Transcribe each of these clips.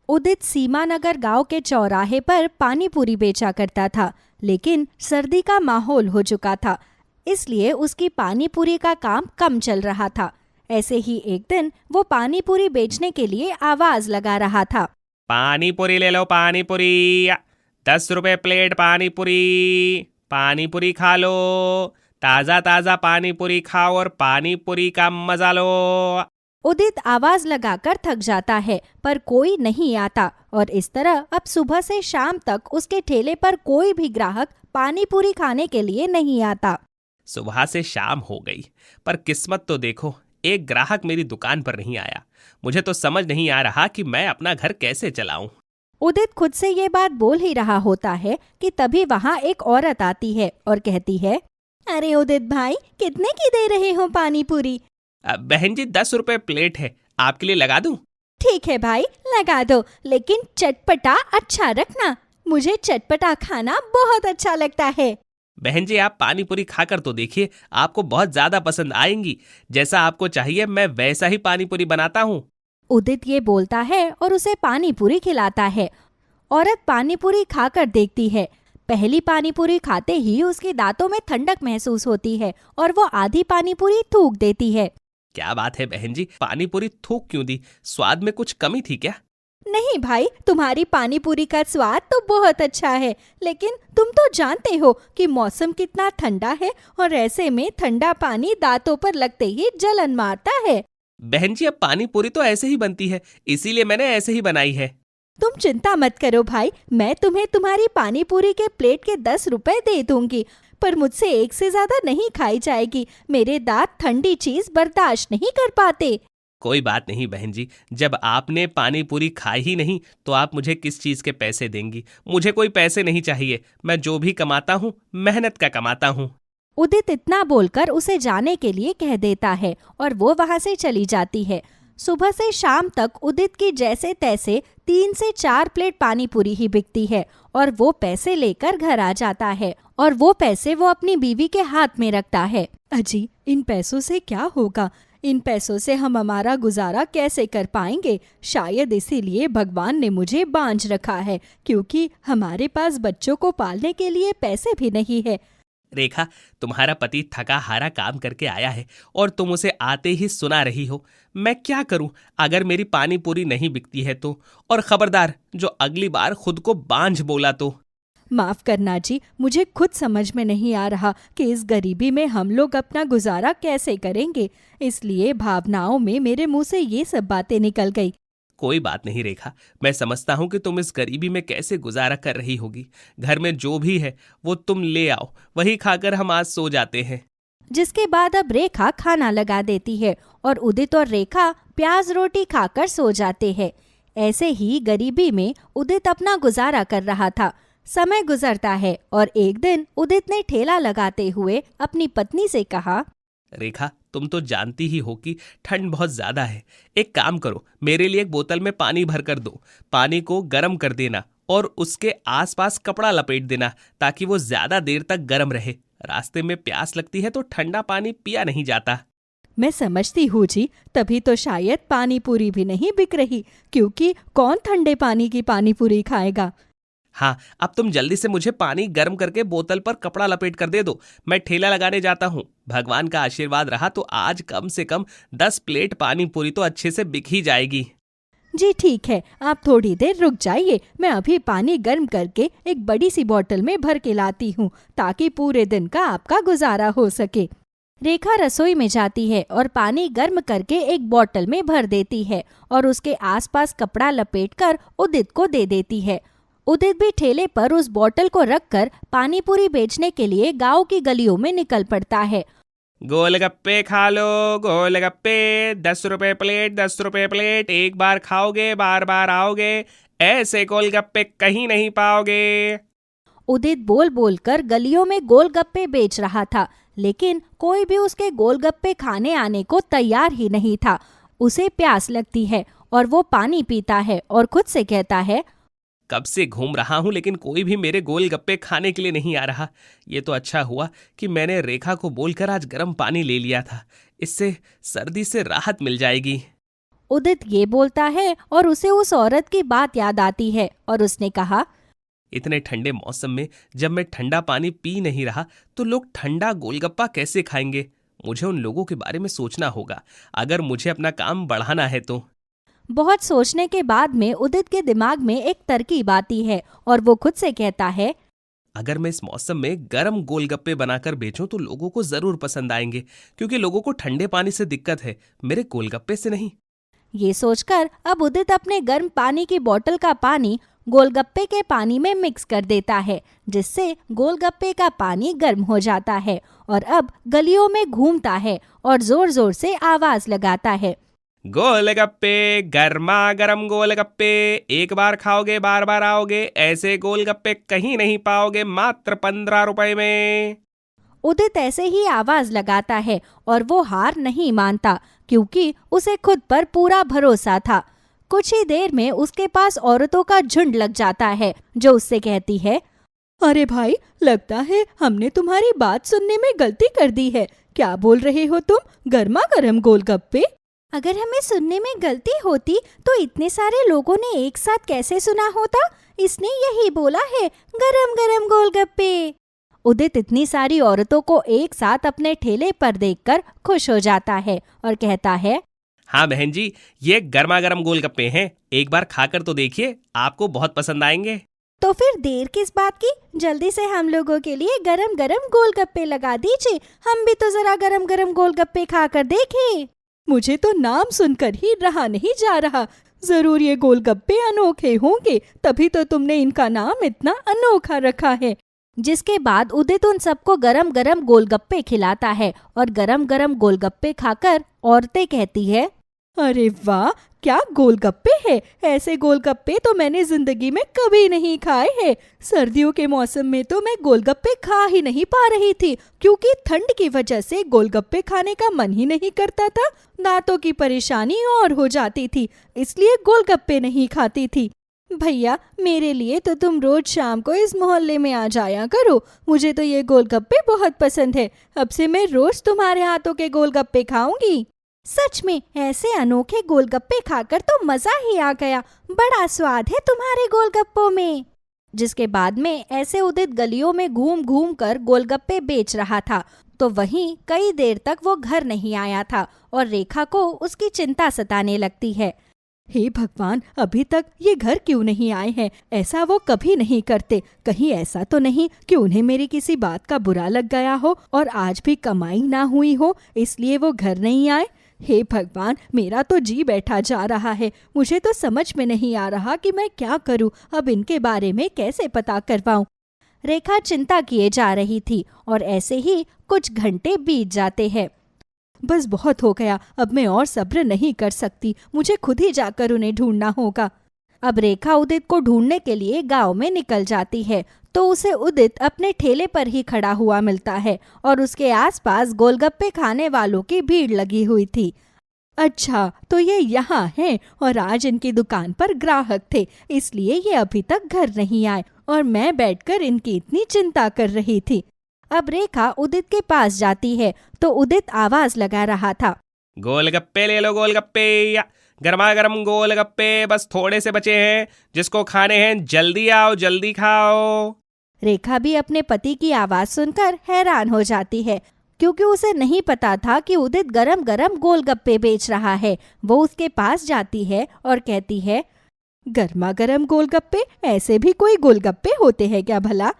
उदित सीमानगर गांव के चौराहे पर पानी पूरी बेचा करता था, लेकिन सर्दी का माहौल हो चुका था, इसलिए उसकी पानी पूरी का काम कम चल रहा था। ऐसे ही एक दिन वो पानी पूरी बेचने के लिए आवाज लगा रहा था। पानी पूरी ले लो, पानी पूरी 10 रुपए प्लेट, पानी पूरी खा लो, ताज़ा ताज़ा पानी पूरी खाओ और पानी पूरी का मजा लो। उदित आवाज लगाकर थक जाता है, पर कोई नहीं आता और इस तरह अब सुबह से शाम तक उसके ठेले पर कोई भी ग्राहक पानी पूरी खाने के लिए नहीं आता। सुबह से शाम हो गई, पर किस्मत तो देखो, एक ग्राहक मेरी दुकान पर नहीं आया। मुझे तो समझ नहीं आ रहा कि मैं अपना घर कैसे चलाऊं। उदित खुद से ये बात बोल ही रहा होता है कि तभी वहाँ एक औरत आती है और कहती है, अरे उदित भाई, कितने की दे रहे हो पानी पूरी? बहन जी, 10 रुपए प्लेट है, आपके लिए लगा दूं? ठीक है भाई, लगा दो, लेकिन चटपटा अच्छा रखना। मुझे चटपटा खाना बहुत अच्छा लगता है। बहन जी, आप पानी पूरी खाकर तो देखिए, आपको बहुत ज्यादा पसंद आएंगी। जैसा आपको चाहिए मैं वैसा ही पानी पूरी बनाता हूँ। उदित ये बोलता है और उसे पानी पूरी खिलाता है। औरत पानी पूरी खाकर देखती है। पहली पानी पूरी खाते ही उसके दांतों में ठंडक महसूस होती है और वो आधी पानी पूरी थूक देती है। क्या बात है बहन जी, पानी पूरी थूक क्यों दी? स्वाद में कुछ कमी थी क्या? नहीं भाई, तुम्हारी पानी पूरी का स्वाद तो बहुत अच्छा है, लेकिन तुम तो जानते हो कि मौसम कितना ठंडा है और ऐसे में ठंडा पानी दांतों पर लगते ही जलन मारता है। बहन जी, अब पानी पूरी तो ऐसे ही बनती है, इसीलिए मैंने ऐसे ही बनाई है। तुम चिंता मत करो भाई, मैं तुम्हें तुम्हारी पानी पूरी के प्लेट के 10 रुपए दे दूंगी, पर मुझसे एक से ज्यादा नहीं खाई जाएगी। मेरे दांत ठंडी चीज बर्दाश्त नहीं कर पाते। कोई बात नहीं बहन जी, जब आपने पानी पूरी खाई ही नहीं तो आप मुझे किस चीज के पैसे देंगी? मुझे कोई पैसे नहीं चाहिए, मैं जो भी कमाता हूँ मेहनत का कमाता हूँ। उदित इतना बोलकर उसे जाने के लिए कह देता है और वो वहां से चली जाती है। सुबह से शाम तक उदित की जैसे तैसे 3 से 4 प्लेट पानी पूरी ही बिकती है और वो पैसे लेकर घर आ जाता है और वो पैसे वो अपनी बीवी के हाथ में रखता है। अजी, इन पैसों से क्या होगा? इन पैसों से हम हमारा गुजारा कैसे कर पाएंगे? शायद इसीलिए भगवान ने मुझे बांझ रखा है, क्योंकि हमारे पास बच्चों को पालने के लिए पैसे भी नहीं है। रेखा, तुम्हारा पति थका हारा काम करके आया है और तुम उसे आते ही सुना रही हो। मैं क्या करूं अगर मेरी पानी पूरी नहीं बिकती है तो? और खबरदार, जो अगली बार खुद को बांझ बोला तो। माफ करना जी, मुझे खुद समझ में नहीं आ रहा कि इस गरीबी में हम लोग अपना गुजारा कैसे करेंगे, इसलिए भावनाओं में मेरे मुंह से ये सब बातें निकल गई। कोई बात नहीं रेखा, मैं समझता हूँ कि तुम इस गरीबी में कैसे गुजारा कर रही होगी। घर में जो भी है वो तुम ले आओ, वही खाकर हम आज सो जाते हैं। जिसके बाद अब रेखा खाना लगा देती है और उदित और रेखा प्याज रोटी खाकर सो जाते हैं। ऐसे ही गरीबी में उदित अपना गुजारा कर रहा था। समय गुजरता है और एक दिन उदित ने ठेला लगाते हुए अपनी पत्नी से कहा, रेखा, तुम तो जानती ही हो कि ठंड बहुत ज्यादा है। एक काम करो, मेरे लिए एक बोतल में पानी भर कर दो। पानी को गर्म कर देना और उसके आसपास कपड़ा लपेट देना ताकि वो ज्यादा देर तक गर्म रहे। रास्ते में प्यास लगती है तो ठंडा पानी पिया नहीं जाता। मैं समझती हूँ जी, तभी तो शायद पानी पूरी भी नहीं बिक रही, क्योंकि कौन ठंडे पानी की पानी पूरी खाएगा। हाँ, अब तुम जल्दी से मुझे पानी गर्म करके बोतल पर कपड़ा लपेट कर दे दो। मैं ठेला लगाने जाता हूँ। भगवान का आशीर्वाद रहा तो आज कम से कम 10 प्लेट पानी पूरी तो अच्छे से बिक ही जाएगी। जी ठीक है, आप थोड़ी देर रुक जाइए, मैं अभी पानी गर्म करके एक बड़ी सी बोतल में भर के लाती हूँ, ताकि पूरे दिन का आपका गुजारा हो सके। रेखा रसोई में जाती है और पानी गर्म करके एक बोतल में भर देती है और उसके आसपास कपड़ा लपेटकर उदित को दे देती है। उदित भी ठेले पर उस बोतल को रखकर पानी पूरी बेचने के लिए गांव की गलियों में निकल पड़ता है। गोलगप्पे खा लो, गोलगप्पे 10 रुपए प्लेट, 10 रुपए प्लेट। एक बार खाओगे बार बार आओगे, ऐसे गोलगप्पे कहीं नहीं पाओगे। उदित बोल बोलकर गलियों में गोलगप्पे बेच रहा था, लेकिन कोई भी उसके गोलगप्पे खाने आने को तैयार ही नहीं था। उसे प्यास लगती है और वो पानी पीता है और खुद से कहता है, कब से घूम रहा हूं लेकिन कोई भी मेरे गोलगप्पे खाने के लिए नहीं आ रहा। ये तो अच्छा हुआ कि मैंने रेखा को बोलकर आज गर्म पानी ले लिया था, इससे सर्दी से राहत मिल जाएगी। उदित ये बोलता है और उसे उस औरत की बात याद आती है और उसने कहा, इतने ठंडे मौसम में जब मैं ठंडा पानी पी नहीं रहा तो लोग ठंडा गोलगप्पा कैसे खाएंगे। मुझे उन लोगों के बारे में सोचना होगा अगर मुझे अपना काम बढ़ाना है तो। बहुत सोचने के बाद में उदित के दिमाग में एक तरकीब आती है और वो खुद से कहता है, अगर मैं इस मौसम में गर्म गोलगप्पे बनाकर बेचूं तो लोगों को जरूर पसंद आएंगे, क्योंकि लोगों को ठंडे पानी से दिक्कत है, मेरे गोलगप्पे से नहीं। ये सोचकर अब उदित अपने गर्म पानी की बोतल का पानी गोलगप्पे के पानी में मिक्स कर देता है, जिससे गोलगप्पे का पानी गर्म हो जाता है और अब गलियों में घूमता है और जोर जोर से आवाज लगाता है, गोलगप्पे, गर्मा गर्म गोलगप्पे, एक बार खाओगे बार बार आओगे, ऐसे गोलगप्पे कहीं नहीं पाओगे, मात्र 15 रुपए में। उदित ऐसे ही आवाज लगाता है और वो हार नहीं मानता, क्योंकि उसे खुद पर पूरा भरोसा था। कुछ ही देर में उसके पास औरतों का झुंड लग जाता है, जो उससे कहती है, अरे भाई, लगता है हमने तुम्हारी बात सुनने में गलती कर दी है। क्या बोल रहे हो तुम? गर्मा गर्म गोलगप्पे? अगर हमें सुनने में गलती होती तो इतने सारे लोगों ने एक साथ कैसे सुना होता? इसने यही बोला है, गरम गरम गोलगप्पे। उदित इतनी सारी औरतों को एक साथ अपने ठेले पर देखकर खुश हो जाता है और कहता है, हाँ बहन जी, ये गर्मा गर्म गोलगप्पे हैं, एक बार खाकर तो देखिए, आपको बहुत पसंद आएंगे। तो फिर देर किस बात की? जल्दी से हम लोगों के लिए गरम गरम गोलगप्पे लगा दीजिए, हम भी तो जरा गरम गरम गोलगप्पे खाकर देखें। मुझे तो नाम सुनकर ही रहा नहीं जा रहा। जरूर ये गोलगप्पे अनोखे होंगे, तभी तो तुमने इनका नाम इतना अनोखा रखा है। जिसके बाद उदित उन सबको गरम गरम गोलगप्पे खिलाता है और गरम गरम गोलगप्पे खाकर औरतें कहती है, अरे वाह, क्या गोलगप्पे है! ऐसे गोलगप्पे तो मैंने जिंदगी में कभी नहीं खाए हैं। सर्दियों के मौसम में तो मैं गोलगप्पे खा ही नहीं पा रही थी, क्योंकि ठंड की वजह से गोलगप्पे खाने का मन ही नहीं करता था। दांतों की परेशानी और हो जाती थी, इसलिए गोलगप्पे नहीं खाती थी। भैया, मेरे लिए तो तुम रोज शाम को इस मोहल्ले में आ जाया करो। मुझे तो ये गोलगप्पे बहुत पसंद है। अब से मैं रोज तुम्हारे हाथों के गोलगप्पे खाऊंगी। सच में ऐसे अनोखे गोलगप्पे खाकर तो मजा ही आ गया। बड़ा स्वाद है तुम्हारे गोलगप्पों में। जिसके बाद में ऐसे उदित गलियों में घूम घूम कर गोलगप्पे बेच रहा था, तो वहीं कई देर तक वो घर नहीं आया था और रेखा को उसकी चिंता सताने लगती है। हे भगवान, अभी तक ये घर क्यों नहीं आए हैं? ऐसा वो कभी नहीं करते। कहीं ऐसा तो नहीं कि उन्हें मेरी किसी बात का बुरा लग गया हो और आज भी कमाई ना हुई हो, इसलिए वो घर नहीं आए। हे भगवान, मेरा तो जी बैठा जा रहा है। मुझे तो समझ में नहीं आ रहा कि मैं क्या करूं। अब इनके बारे में कैसे पता करवाऊं? रेखा चिंता किए जा रही थी और ऐसे ही कुछ घंटे बीत जाते हैं। बस बहुत हो गया, अब मैं और सब्र नहीं कर सकती। मुझे खुद ही जाकर उन्हें ढूंढना होगा। अब रेखा उदित को ढूंढने के लिए गांव में निकल जाती है, तो उसे उदित अपने ठेले पर ही खड़ा हुआ मिलता है और उसके आसपास गोलगप्पे खाने वालों की भीड़ लगी हुई थी। अच्छा, तो ये यहाँ हैं और आज इनकी दुकान पर ग्राहक थे, इसलिए ये अभी तक घर नहीं आए और मैं बैठकर इनकी इतनी चिंता कर रही थी। अब रेखा उदित के पास जाती है, तो उदित आवाज लगा रहा था, गोलगप्पे ले लो, गोलगप्पे, या गर्मा गर्म गोलगप्पे बस थोड़े से बचे हैं, जिसको खाने हैं जल्दी आओ, जल्दी खाओ। रेखा भी अपने पति की आवाज सुनकर हैरान हो जाती है, क्योंकि उसे नहीं पता था कि उदित गरम गरम गोलगप्पे बेच रहा है। वो उसके पास जाती है और कहती है, गर्मा गर्म गोलगप्पे? ऐसे भी कोई गोलगप्पे होते हैं क्या भला?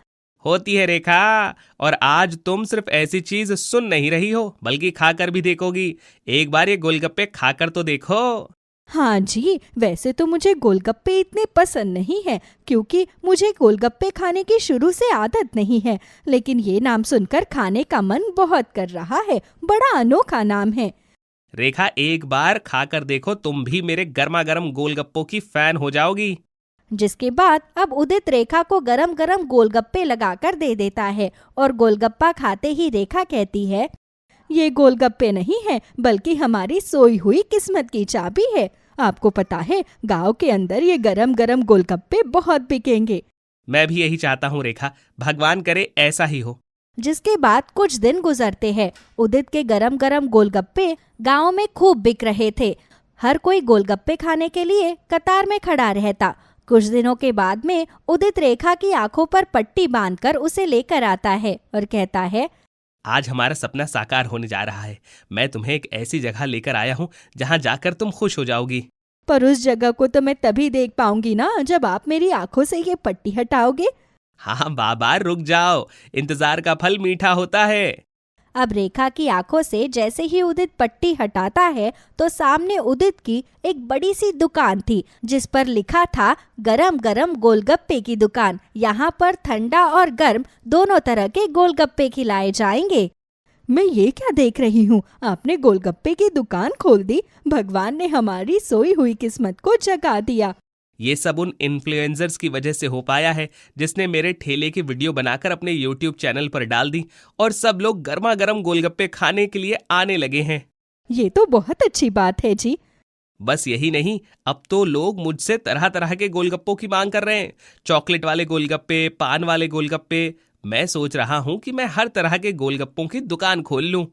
होती है रेखा, और आज तुम सिर्फ ऐसी चीज सुन नहीं रही हो बल्कि खाकर भी देखोगी। एक बार ये गोलगप्पे खाकर तो देखो। हाँ जी, वैसे तो मुझे गोलगप्पे इतने पसंद नहीं है, क्योंकि मुझे गोलगप्पे खाने की शुरू से आदत नहीं है, लेकिन ये नाम सुनकर खाने का मन बहुत कर रहा है। बड़ा अनोखा नाम है। रेखा, एक बार खाकर देखो, तुम भी मेरे गर्मा गर्म गोलगप्पों की फैन हो जाओगी। जिसके बाद अब उदित रेखा को गरम गरम गोलगप्पे लगाकर दे देता है और गोलगप्पा खाते ही रेखा कहती है, ये गोलगप्पे नहीं है, बल्कि हमारी सोई हुई किस्मत की चाबी है। आपको पता है, गांव के अंदर ये गरम गरम गोलगप्पे बहुत बिकेंगे। मैं भी यही चाहता हूँ रेखा, भगवान करे ऐसा ही हो। जिसके बाद कुछ दिन गुजरते हैं। उदित के गरम गरम गोलगप्पे गांव में खूब बिक रहे थे। हर कोई गोलगप्पे खाने के लिए कतार में खड़ा रहता। कुछ दिनों के बाद में उदित रेखा की आंखों पर पट्टी बांधकर उसे लेकर आता है और कहता है, आज हमारा सपना साकार होने जा रहा है। मैं तुम्हें एक ऐसी जगह लेकर आया हूँ जहाँ जाकर तुम खुश हो जाओगी। पर उस जगह को तो मैं तभी देख पाऊंगी ना जब आप मेरी आंखों से ये पट्टी हटाओगे। हाँ बाबा, रुक जाओ, इंतजार का फल मीठा होता है। अब रेखा की आंखों से जैसे ही उदित पट्टी हटाता है तो सामने उदित की एक बड़ी सी दुकान थी जिस पर लिखा था गरम गरम गोलगप्पे की दुकान। यहाँ पर ठंडा और गर्म दोनों तरह के गोलगप्पे खिलाए जाएंगे। मैं ये क्या देख रही हूँ, आपने गोलगप्पे की दुकान खोल दी। भगवान ने हमारी सोई हुई किस्मत को जगा दिया। ये सब उन इन्फ्लुएंसर्स की वजह से हो पाया है जिसने मेरे ठेले की वीडियो बनाकर अपने YouTube चैनल पर डाल दी और सब लोग गर्मा गर्म गोलगप्पे खाने के लिए आने लगे हैं। ये तो बहुत अच्छी बात है जी। बस यही नहीं, अब तो लोग मुझसे तरह तरह के गोलगप्पों की मांग कर रहे हैं। चॉकलेट वाले गोलगप्पे, पान वाले गोलगप्पे। मैं सोच रहा हूँ कि मैं हर तरह के गोलगप्पों की दुकान खोल लूँ।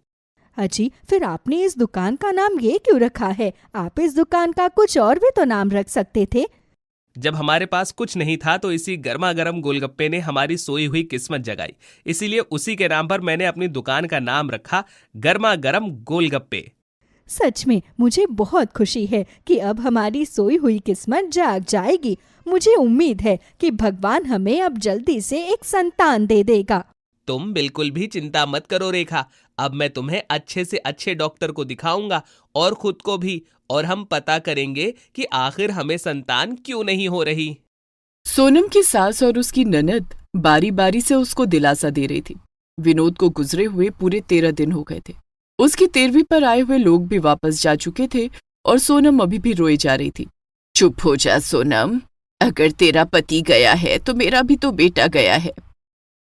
अजी, फिर आपने इस दुकान का नाम ये क्यों रखा है? आप इस दुकान का कुछ और भी तो नाम रख सकते थे। जब हमारे पास कुछ नहीं था तो इसी गर्मा गर्म गोलगप्पे ने हमारी सोई हुई किस्मत जगाई, इसीलिए उसी के नाम पर मैंने अपनी दुकान का नाम रखा गर्मा गर्म गोलगप्पे। सच में मुझे बहुत खुशी है कि अब हमारी सोई हुई किस्मत जाग जाएगी। मुझे उम्मीद है कि भगवान हमें अब जल्दी से एक संतान दे देगा। तुम बिल्कुल भी चिंता मत करो रेखा, अब मैं तुम्हें अच्छे से अच्छे डॉक्टर को दिखाऊंगा और खुद को भी, और हम पता करेंगे कि आखिर हमें संतान क्यों नहीं हो रही। सोनम की सास और उसकी ननद बारी बारी से उसको दिलासा दे रही थी। विनोद को गुजरे हुए पूरे 13 दिन हो गए थे। उसकी 13वीं पर आए हुए लोग भी वापस जा चुके थे और सोनम अभी भी रोए जा रही थी। चुप हो जा सोनम, अगर तेरा पति गया है तो मेरा भी तो बेटा गया है।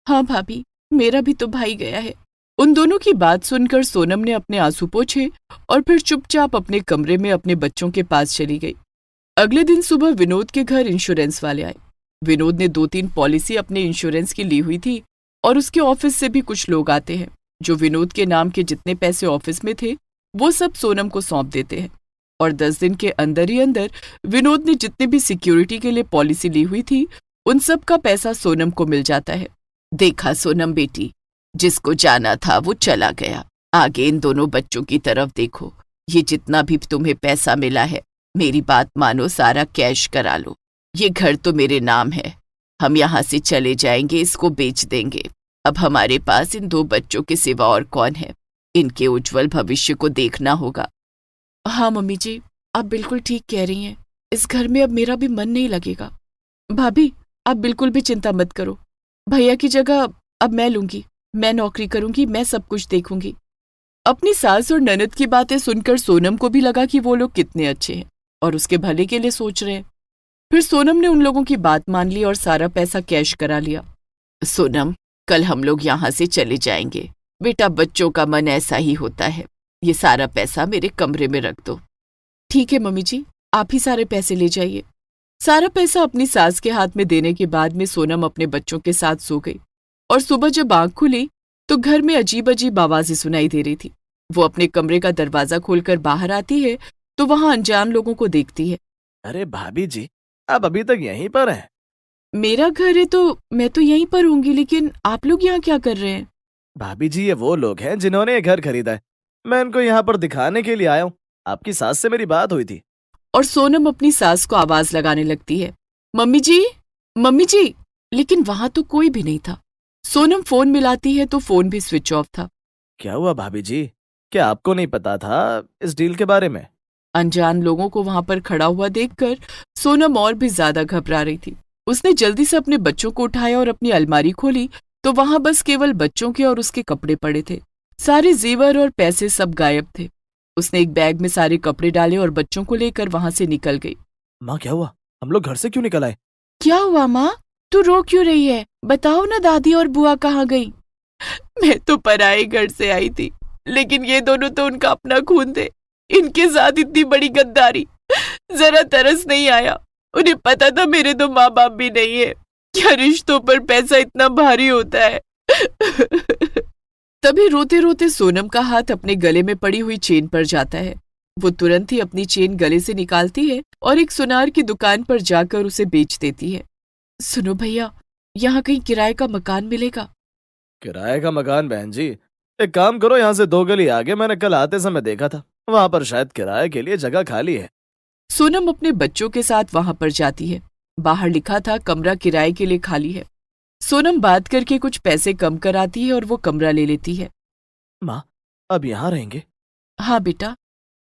हाँ भाभी, मेरा भी तो भाई गया है। उन दोनों की बात सुनकर सोनम ने अपने आंसू पोंछे और फिर चुपचाप अपने कमरे में अपने बच्चों के पास चली गई। अगले दिन सुबह विनोद के घर इंश्योरेंस वाले आए। विनोद ने 2-3 पॉलिसी अपने इंश्योरेंस की ली हुई थी और उसके ऑफिस से भी कुछ लोग आते हैं जो विनोद के नाम के जितने पैसे ऑफिस में थे वो सब सोनम को सौंप देते हैं और 10 दिन के अंदर ही अंदर विनोद ने जितने भी सिक्योरिटी के लिए पॉलिसी ली हुई थी उन सब का पैसा सोनम को मिल जाता है। देखा सोनम बेटी, जिसको जाना था वो चला गया। आगे इन दोनों बच्चों की तरफ देखो। ये जितना भी तुम्हें पैसा मिला है, मेरी बात मानो, सारा कैश करा लो। ये घर तो मेरे नाम है, हम यहाँ से चले जाएंगे, इसको बेच देंगे। अब हमारे पास इन 2 बच्चों के सिवा और कौन है? इनके उज्जवल भविष्य को देखना होगा। हाँ मम्मी जी, आप बिल्कुल ठीक कह रही हैं। इस घर में अब मेरा भी मन नहीं लगेगा। भाभी, आप बिल्कुल भी चिंता मत करो। भैया की जगह अब मैं लूंगी। मैं नौकरी करूंगी, मैं सब कुछ देखूंगी। अपनी सास और ननद की बातें सुनकर सोनम को भी लगा कि वो लोग कितने अच्छे हैं और उसके भले के लिए सोच रहे हैं। फिर सोनम ने उन लोगों की बात मान ली और सारा पैसा कैश करा लिया। सोनम, कल हम लोग यहाँ से चले जाएंगे। बेटा, बच्चों का मन ऐसा ही होता है। ये सारा पैसा मेरे कमरे में रख दो। ठीक है मम्मी जी, आप ही सारे पैसे ले जाइए। सारा पैसा अपनी सास के हाथ में देने के बाद में सोनम अपने बच्चों के साथ सो गई और सुबह जब आंख खुली तो घर में अजीब अजीब आवाजें सुनाई दे रही थी। वो अपने कमरे का दरवाजा खोलकर बाहर आती है तो वहां अनजान लोगों को देखती है। अरे भाभी जी, आप अभी तक यहीं पर हैं? मेरा घर है तो मैं तो यहीं पर होंगी, लेकिन आप लोग यहाँ क्या कर रहे हैं? भाभी जी, ये वो लोग हैं जिन्होंने ये घर खरीदा है। मैं इनको यहाँ पर दिखाने के लिए आया हूँ। आपकी सास से मेरी बात हुई थी। और सोनम अपनी सास को आवाज लगाने लगती है, मम्मी जी, मम्मी जी। लेकिन वहां तो कोई भी नहीं था। सोनम फोन मिलाती है तो फोन भी स्विच ऑफ था। क्या हुआ भाभी जी? क्या आपको नहीं पता था इस डील के बारे में? अनजान लोगों को वहां पर खड़ा हुआ देखकर सोनम और भी ज्यादा घबरा रही थी। उसने जल्दी से अपने बच्चों को उठाया और अपनी अलमारी खोली तो वहां बस केवल बच्चों के और उसके कपड़े पड़े थे। सारे जेवर और पैसे सब गायब थे। उसने एक बैग में सारे कपड़े डाले और बच्चों को लेकर वहां से निकल गई। माँ, क्या हुआ? हम लोग घर से क्यों निकल आए? क्या हुआ माँ? तू रो क्यों रही है? बताओ ना, दादी और बुआ कहाँ गई? मैं तो पराए घर से आई थी, लेकिन ये दोनों तो उनका अपना खून थे। इनके साथ इतनी बड़ी गद्दारी, जरा तरस नहीं आया। उन्हें पता था मेरे तो माँ बाप भी नहीं है। क्या रिश्तों पर पैसा इतना भारी होता है? तभी रोते रोते सोनम का हाथ अपने गले में पड़ी हुई चेन पर जाता है। वो तुरंत ही अपनी चेन गले से निकालती है और एक सुनार की दुकान पर जाकर उसे बेच देती है। सुनो भैया, यहाँ कहीं किराए का मकान मिलेगा? किराए का मकान बहन जी? एक काम करो, यहाँ से 2 गली आगे मैंने कल आते समय देखा था, वहां पर शायद किराए के लिए जगह खाली है। सोनम अपने बच्चों के साथ वहां पर जाती है। बाहर लिखा था कमरा किराए के लिए खाली है। सोनम बात करके कुछ पैसे कम कराती है और वो कमरा ले लेती है। माँ, अब यहाँ रहेंगे? हाँ बेटा,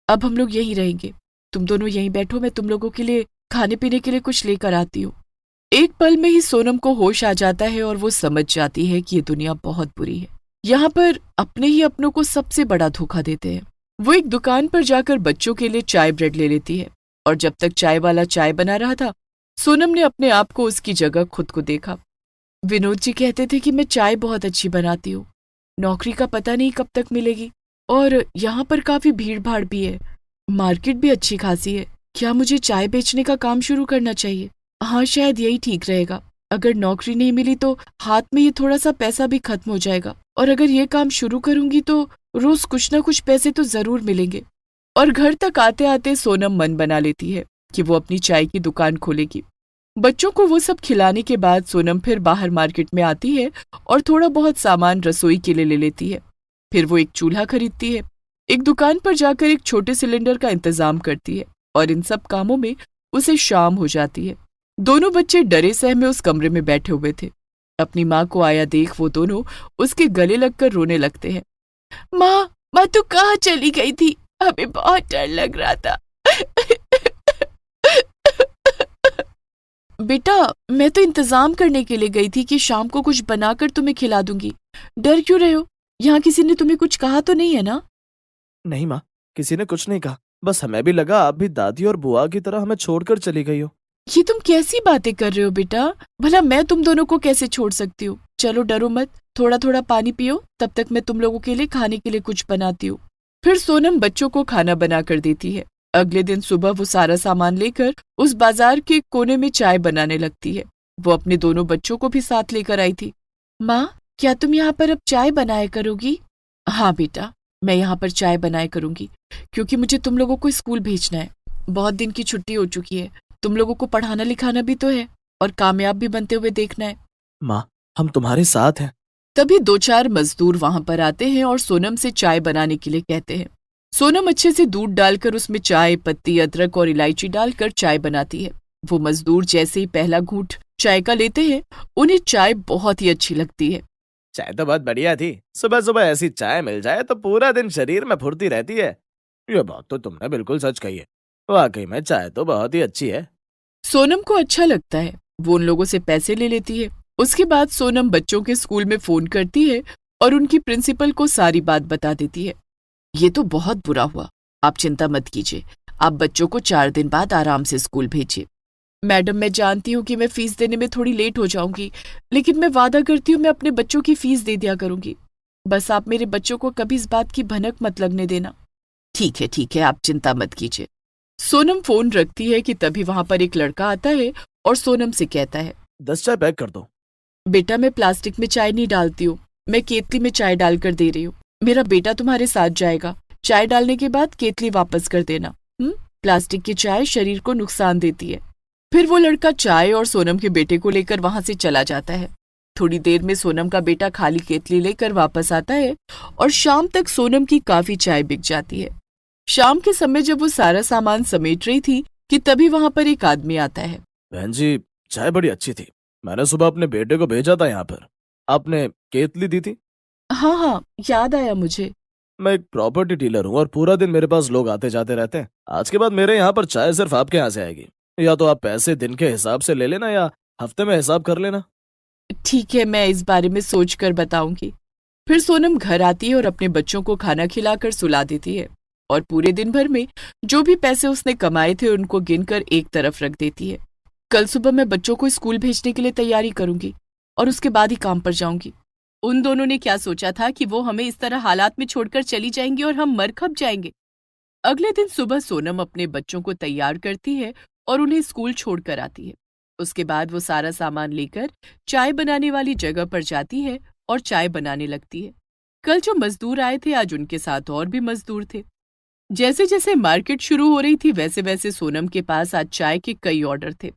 अब हम लोग यहीं रहेंगे। तुम दोनों यहीं बैठो, मैं तुम लोगों के लिए खाने पीने के लिए कुछ लेकर आती हूँ। एक पल में ही सोनम को होश आ जाता है और वो समझ जाती है कि ये दुनिया बहुत बुरी है। यहाँ पर अपने ही अपनों को सबसे बड़ा धोखा देते हैं। वो एक दुकान पर जाकर बच्चों के लिए चाय ब्रेड ले लेती है और जब तक चाय वाला चाय बना रहा था, सोनम ने अपने आप को उसकी जगह खुद को देखा। विनोद जी कहते थे कि मैं चाय बहुत अच्छी बनाती हूँ। नौकरी का पता नहीं कब तक मिलेगी और यहाँ पर काफी भीड़ भाड़ भी है। मार्केट भी अच्छी खासी है। क्या मुझे चाय बेचने का काम शुरू करना चाहिए? हाँ, शायद यही ठीक रहेगा। अगर नौकरी नहीं मिली तो हाथ में ये थोड़ा सा पैसा भी खत्म हो जाएगा और अगर ये काम शुरू करूंगी तो रोज कुछ ना कुछ पैसे तो जरूर मिलेंगे। और घर तक आते आते सोनम मन बना लेती है कि वो अपनी चाय की दुकान खोलेगी। बच्चों को वो सब खिलाने के बाद सोनम फिर बाहर मार्केट में आती है और थोड़ा बहुत सामान रसोई के लिए ले लेती है। फिर वो एक चूल्हा खरीदती है, एक दुकान पर जाकर एक छोटे सिलेंडर का इंतजाम करती है और इन सब कामों में उसे शाम हो जाती है। दोनों बच्चे डरे सहमे उस कमरे में बैठे हुए थे। अपनी माँ को आया देख वो दोनों उसके गले लगकर रोने लगते हैं। माँ तू कहाँ चली गई थी? हमें बहुत डर लग रहा था। बेटा, मैं तो इंतजाम करने के लिए गई थी कि शाम को कुछ बनाकर तुम्हें खिला दूंगी। डर क्यों रहे हो? यहाँ किसी ने तुम्हें कुछ कहा तो नहीं है ना? नहीं माँ, किसी ने कुछ नहीं कहा, बस हमें भी लगा आप भी दादी और बुआ की तरह हमें छोड़कर चली गई हो। ये तुम कैसी बातें कर रहे हो बेटा? भला मैं तुम दोनों को कैसे छोड़ सकती हूँ? चलो डरो मत, थोड़ा थोड़ा पानी पियो, तब तक मैं तुम लोगों के लिए खाने के लिए कुछ बनाती हूँ। फिर सोनम बच्चों को खाना बना कर देती है। अगले दिन सुबह वो सारा सामान लेकर उस बाजार के कोने में चाय बनाने लगती है। वो अपने दोनों बच्चों को भी साथ लेकर आई थी। माँ, क्या तुम यहाँ पर अब चाय बनाया करोगी? हाँ बेटा, मैं यहाँ पर चाय बनाया करूंगी क्योंकि मुझे तुम लोगों को स्कूल भेजना है। बहुत दिन की छुट्टी हो चुकी है। तुम लोगों को पढ़ाना लिखाना भी तो है और कामयाब भी बनते हुए देखना है। माँ, हम तुम्हारे साथ हैं। तभी 2-4 मजदूर वहां पर आते हैं और सोनम से चाय बनाने के लिए कहते हैं। सोनम अच्छे से दूध डालकर उसमें चाय पत्ती, अदरक और इलायची डालकर चाय बनाती है। वो मजदूर जैसे ही पहला घूंट चाय का लेते हैं, उन्हें चाय बहुत ही अच्छी लगती है। चाय तो बहुत बढ़िया थी। सुबह सुबह ऐसी चाय मिल जाए तो पूरा दिन शरीर में फुर्ती रहती है। ये बात तो तुमने बिल्कुल सच कही है। वाकई में चाय तो बहुत ही अच्छी है। सोनम को अच्छा लगता है। वो उन लोगों से पैसे ले लेती है। उसके बाद सोनम बच्चों के स्कूल में फोन करती है और उनकी प्रिंसिपल को सारी बात बता देती है। ये तो बहुत बुरा हुआ, आप चिंता मत कीजिए। आप बच्चों को 4 दिन बाद आराम से स्कूल भेजिए। मैडम, मैं जानती हूँ कि मैं फीस देने में थोड़ी लेट हो जाऊंगी, लेकिन मैं वादा करती हूँ मैं अपने बच्चों की फीस दे दिया करूंगी। बस आप मेरे बच्चों को कभी इस बात की भनक मत लगने देना। ठीक है, आप चिंता मत कीजिए। सोनम फोन रखती है कि तभी वहां पर एक लड़का आता है और सोनम से कहता है, 10 चाय पैक कर दो। बेटा, मैं प्लास्टिक में चाय नहीं डालती हूँ, मैं केतली में चाय डालकर दे रही हूँ। मेरा बेटा तुम्हारे साथ जाएगा। चाय डालने के बाद केतली वापस कर देना। प्लास्टिक की चाय शरीर को नुकसान देती है। फिर वो लड़का चाय और सोनम के बेटे को लेकर वहां से चला जाता है। थोड़ी देर में सोनम का बेटा खाली केतली लेकर वापस आता है और शाम तक सोनम की काफी चाय बिक जाती है। शाम के समय जब वो सारा सामान समेट रही थी कि तभी वहां पर एक आदमी आता है। बहन जी, चाय बड़ी अच्छी थी। मैंने सुबह अपने बेटे को भेजा था यहाँ पर। आपने केतली दी थी? हाँ, याद आया मुझे। मैं एक प्रॉपर्टी डीलर हूँ और पूरा दिन मेरे पास लोग आते जाते रहते हैं। आज के बाद मेरे यहाँ पर चाय सिर्फ आपके यहाँ से आएगी। या तो आप पैसे दिन के हिसाब से ले लेना या हफ्ते में हिसाब कर लेना। ठीक है, मैं इस बारे में सोच कर बताऊंगी। फिर सोनम घर आती है और अपने बच्चों को खाना खिलाकर सुला देती है और पूरे दिन भर में जो भी पैसे उसने कमाए थे उनको गिनकर एक तरफ रख देती है। कल सुबह मैं बच्चों को स्कूल भेजने के लिए तैयारी करूंगी और उसके बाद ही काम पर जाऊंगी। उन दोनों ने क्या सोचा था कि वो हमें इस तरह हालात में छोड़कर चली जाएंगी और हम मर खप जाएंगे। अगले दिन सुबह सोनम अपने बच्चों को तैयार करती है और उन्हें स्कूल छोड़कर आती है। उसके बाद वो सारा सामान लेकर चाय बनाने वाली जगह पर जाती है और चाय बनाने लगती है। कल जो मजदूर आए थे आज उनके साथ और भी मजदूर थे। जैसे जैसे मार्केट शुरू हो रही थी वैसे वैसे सोनम के पास आज चाय के कई ऑर्डर थे।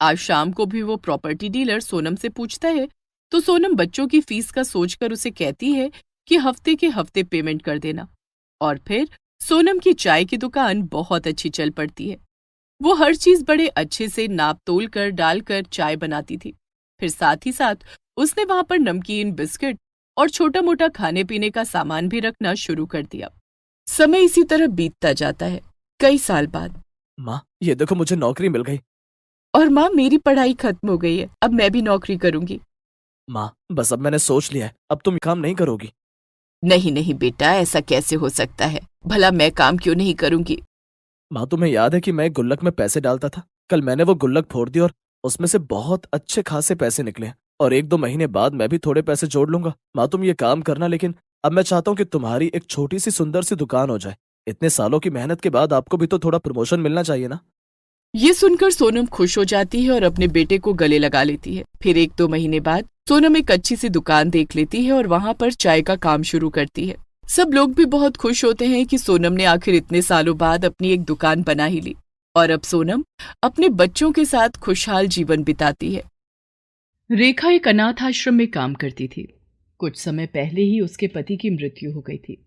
आज शाम को भी वो प्रॉपर्टी डीलर सोनम से पूछता है तो सोनम बच्चों की फीस का सोचकर उसे कहती है कि हफ्ते के हफ्ते पेमेंट कर देना। और फिर सोनम की चाय की दुकान बहुत अच्छी चल पड़ती है। वो हर चीज बड़े अच्छे से नाप तोल कर डालकर चाय बनाती थी। फिर साथ ही साथ उसने वहां पर नमकीन, बिस्किट और छोटा मोटा खाने पीने का सामान भी रखना शुरू कर दिया। समय इसी तरह बीतता जाता है। कई साल बाद माँ, ये देखो मुझे नौकरी मिल गई। और माँ, मेरी पढ़ाई खत्म हो गई है, अब मैं भी नौकरी करूंगी। माँ, बस अब मैंने सोच लिया है, अब तुम काम नहीं करोगी। नहीं नहीं बेटा, ऐसा कैसे हो सकता है? भला मैं काम क्यों नहीं करूंगी? माँ, तुम्हें याद है कि मैं एक गुल्लक में पैसे डालता था? कल मैंने वो गुल्लक फोड़ दी और उसमें से बहुत अच्छे खासे पैसे निकले और 1-2 महीने बाद मैं भी थोड़े पैसे जोड़ लूंगा। माँ, तुम ये काम करना, लेकिन अब मैं चाहता हूँ कि तुम्हारी एक छोटी सी सुंदर सी दुकान हो जाए। इतने सालों की मेहनत के बाद आपको भी तो थोड़ा प्रमोशन मिलना चाहिए ना। ये सुनकर सोनम खुश हो जाती है और अपने बेटे को गले लगा लेती है। फिर 1-2 महीने बाद सोनम एक अच्छी सी दुकान देख लेती है और वहां पर चाय का काम शुरू करती है। सब लोग भी बहुत खुश होते हैं कि सोनम ने आखिर इतने सालों बाद अपनी एक दुकान बना ही ली और अब सोनम अपने बच्चों के साथ खुशहाल जीवन बिताती है। रेखा एक अनाथ आश्रम में काम करती थी। कुछ समय पहले ही उसके पति की मृत्यु हो गई थी।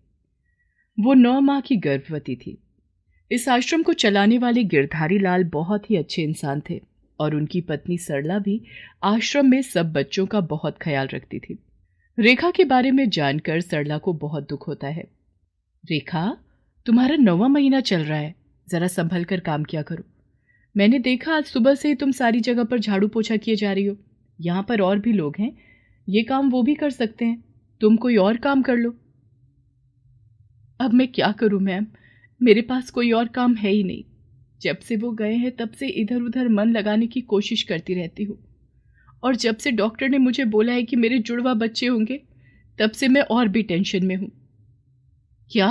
वो 9 माह की गर्भवती थी। इस आश्रम को चलाने वाले गिरधारी लाल बहुत ही अच्छे इंसान थे और उनकी पत्नी सरला भी आश्रम में सब बच्चों का बहुत ख्याल रखती थी। रेखा के बारे में जानकर सरला को बहुत दुख होता है। रेखा, तुम्हारा 9वां महीना चल रहा है, जरा संभल कर काम किया करो। मैंने देखा आज सुबह से ही तुम सारी जगह पर झाड़ू पोछा किए जा रही हो। यहाँ पर और भी लोग हैं, ये काम वो भी कर सकते हैं, तुम कोई और काम कर लो। अब मैं क्या करूं मैम, मेरे पास कोई और काम है ही नहीं। जब से वो गए हैं तब से इधर उधर मन लगाने की कोशिश करती रहती हूँ और जब से डॉक्टर ने मुझे बोला है कि मेरे जुड़वा बच्चे होंगे तब से मैं और भी टेंशन में हूँ। क्या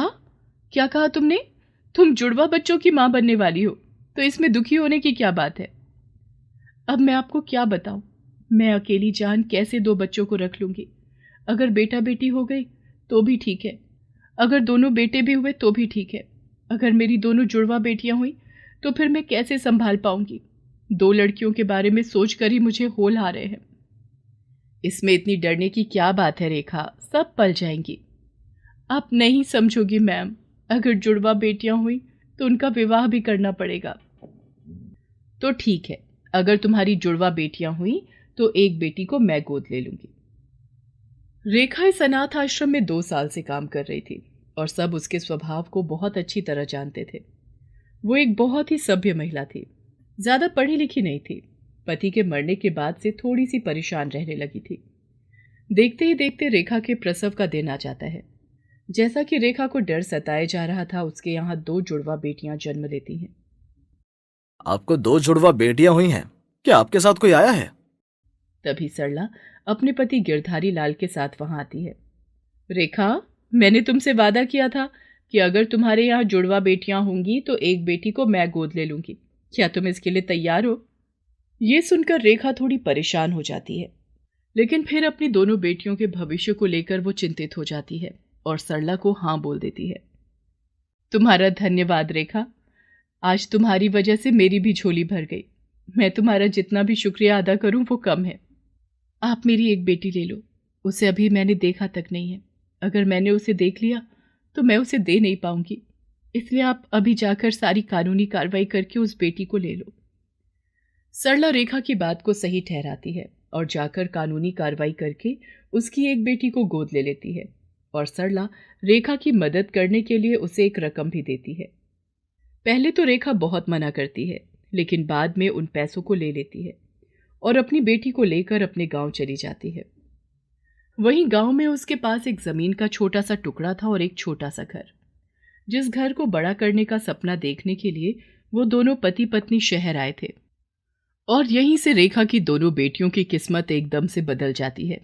क्या कहा तुमने? तुम जुड़वा बच्चों की माँ बनने वाली हो, तो इसमें दुखी होने की क्या बात है? अब मैं आपको क्या बताऊं, मैं अकेली जान कैसे 2 बच्चों को रख लूंगी। अगर बेटा बेटी हो गई तो भी ठीक है, अगर दोनों बेटे भी हुए तो भी ठीक है, अगर मेरी दोनों जुड़वा बेटियां हुई तो फिर मैं कैसे संभाल पाऊंगी? 2 लड़कियों के बारे में सोचकर ही मुझे होल आ रहे हैं। इसमें इतनी डरने की क्या बात है रेखा, सब पल जाएंगी। आप नहीं समझोगी मैम, अगर जुड़वा बेटियां हुई तो उनका विवाह भी करना पड़ेगा। तो ठीक है, अगर तुम्हारी जुड़वा बेटियां हुई तो एक बेटी को मैं गोद ले लूंगी। रेखा इस अनाथ आश्रम में 2 साल से काम कर रही थी और सब उसके स्वभाव को बहुत अच्छी तरह जानते थे। वो एक बहुत ही सभ्य महिला थी, ज्यादा पढ़ी लिखी नहीं थी। पति के मरने के बाद से थोड़ी सी परेशान रहने लगी थी। देखते ही देखते रेखा के प्रसव का दिन आ जाता है। जैसा कि रेखा को डर सताए जा रहा था, उसके यहाँ 2 जुड़वा बेटियां जन्म लेती हैं। आपको 2 जुड़वा बेटियां हुई हैं? क्या आपके साथ कोई आया है? तभी सरला अपने पति गिरधारी लाल के साथ वहां आती है। रेखा, मैंने तुमसे वादा किया था कि अगर तुम्हारे यहाँ जुड़वा बेटियां होंगी तो एक बेटी को मैं गोद ले लूंगी। क्या तुम इसके लिए तैयार हो? ये सुनकर रेखा थोड़ी परेशान हो जाती है, लेकिन फिर अपनी दोनों बेटियों के भविष्य को लेकर वो चिंतित हो जाती है और सरला को हाँ बोल देती है। तुम्हारा धन्यवाद रेखा, आज तुम्हारी वजह से मेरी भी झोली भर गई। मैं तुम्हारा जितना भी शुक्रिया अदा करूं वो कम है। आप मेरी एक बेटी ले लो, उसे अभी मैंने देखा तक नहीं है। अगर मैंने उसे देख लिया तो मैं उसे दे नहीं पाऊंगी, इसलिए आप अभी जाकर सारी कानूनी कार्रवाई करके उस बेटी को ले लो। सरला रेखा की बात को सही ठहराती है और जाकर कानूनी कार्रवाई करके उसकी एक बेटी को गोद ले लेती है और सरला रेखा की मदद करने के लिए उसे एक रकम भी देती है। पहले तो रेखा बहुत मना करती है, लेकिन बाद में उन पैसों को ले लेती है और अपनी बेटी को लेकर अपने गांव चली जाती है। वहीं गांव में उसके पास एक जमीन का छोटा सा टुकड़ा था और एक छोटा सा घर। जिस घर को बड़ा करने का सपना देखने के लिए वो दोनों पति पत्नी शहर आए थे और यहीं से रेखा की दोनों बेटियों की किस्मत एकदम से बदल जाती है।